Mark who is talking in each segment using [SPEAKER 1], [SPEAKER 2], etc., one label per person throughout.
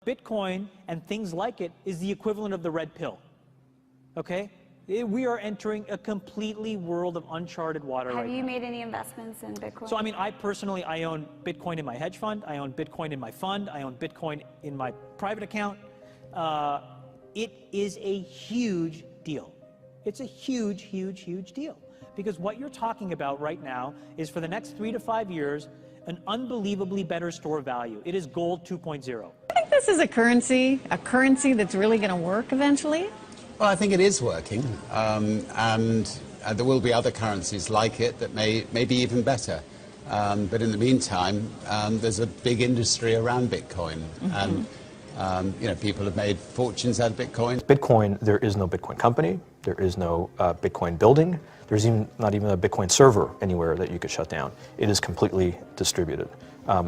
[SPEAKER 1] Bitcoin and things like it is the equivalent of the red pill, okay? We are entering a completely world of uncharted water right now.
[SPEAKER 2] Have you made any investments in Bitcoin?
[SPEAKER 1] So, I mean, I personally, I own Bitcoin in my hedge fund, I own Bitcoin in my fund, I own Bitcoin in my private account. It is a huge deal. It's a huge, huge, huge deal. Because what you're talking about right now is for the next 3 to 5 years, an unbelievably better store of value. It is gold 2.0.
[SPEAKER 3] I think this is a currency that's really going to work eventually.
[SPEAKER 4] Well, I think it is working, and there will be other currencies like it that may be even better. But in the meantime, there's a big industry around Bitcoin, and you know, people have made fortunes out of Bitcoin.
[SPEAKER 5] Bitcoin, there is no Bitcoin company, there is no Bitcoin building, there's not even a Bitcoin server anywhere that you could shut down. It is completely distributed.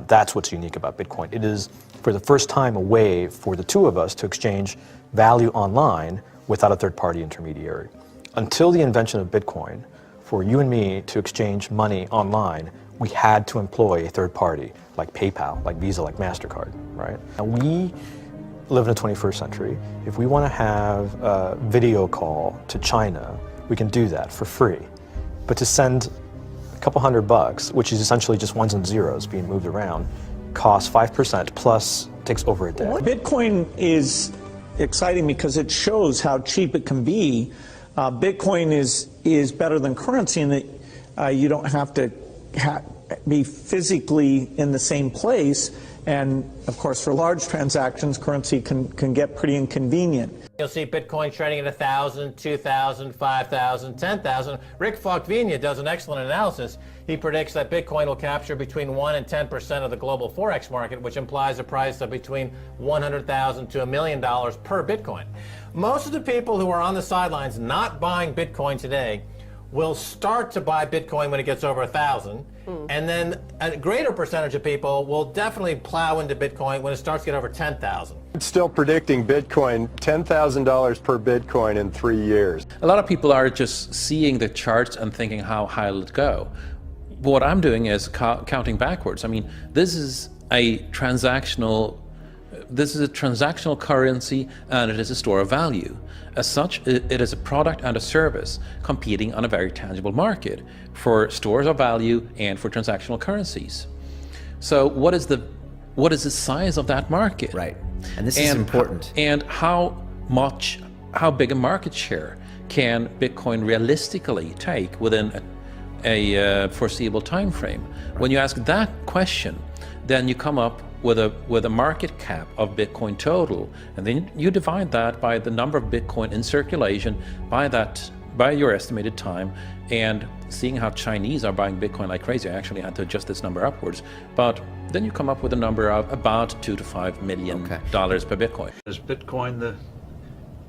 [SPEAKER 5] That's what's unique about Bitcoin. It is, for the first time, a way for the two of us to exchange value online without a third-party intermediary. Until the invention of Bitcoin, for you and me to exchange money online, we had to employ a third party, like PayPal, like Visa, like MasterCard, right? And we live in the 21st century. If we want to have a video call to China, we can do that for free. But to send a couple $100, which is essentially just ones and zeros being moved around, costs 5% plus takes over a day.
[SPEAKER 6] Bitcoin is exciting because it shows how cheap it can be. Bitcoin is better than currency in that you don't have to be physically in the same place, and of course for large transactions currency can get pretty inconvenient.
[SPEAKER 7] You'll see Bitcoin trading at 1,000, 2,000, 5,000, 10,000. Rick Falkvinia does an excellent analysis. He predicts that Bitcoin will capture between 1 and 10% of the global Forex market, which implies a price of between $100,000 to $1 million per Bitcoin. Most of the people who are on the sidelines not buying Bitcoin today will start to buy Bitcoin when it gets over 1,000, and then a greater percentage of people will definitely plow into Bitcoin when it starts to get over 10,000.
[SPEAKER 8] It's still predicting Bitcoin $10,000 per Bitcoin in 3 years.
[SPEAKER 9] A lot of people are just seeing the charts and thinking, how high will it go? What I'm doing is counting backwards. I mean, this is a transactional currency, and it is a store of value. As such, it is a product and a service competing on a very tangible market for stores of value and for transactional currencies. So what is the size of that market?
[SPEAKER 10] Right, and this is important.
[SPEAKER 9] And how big a market share can Bitcoin realistically take within a foreseeable time frame? Right. When you ask that question, then you come up with a market cap of Bitcoin total, and then you divide that by the number of Bitcoin in circulation by your estimated time, and seeing how Chinese are buying Bitcoin like crazy. I actually had to adjust this number upwards, but then you come up with a number of about $2 to $5 million per Bitcoin.
[SPEAKER 11] Is Bitcoin the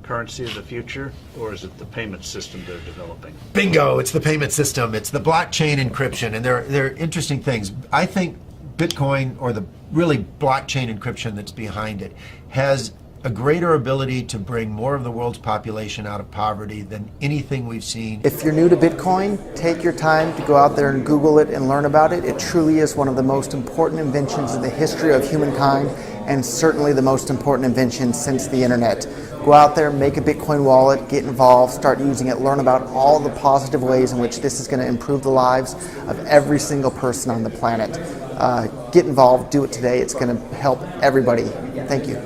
[SPEAKER 11] currency of the future, or is it the payment system they're developing?
[SPEAKER 10] Bingo! It's the payment system. It's the blockchain encryption, and they're interesting things. I think Bitcoin, or the really blockchain encryption that's behind it, has a greater ability to bring more of the world's population out of poverty than anything we've seen.
[SPEAKER 12] If you're new to Bitcoin, take your time to go out there and Google it and learn about it. It truly is one of the most important inventions in the history of humankind, and certainly the most important invention since the internet. Go out there, make a Bitcoin wallet, get involved, start using it, learn about all the positive ways in which this is going to improve the lives of every single person on the planet. Get involved, do it today. It's going to help everybody. Thank you.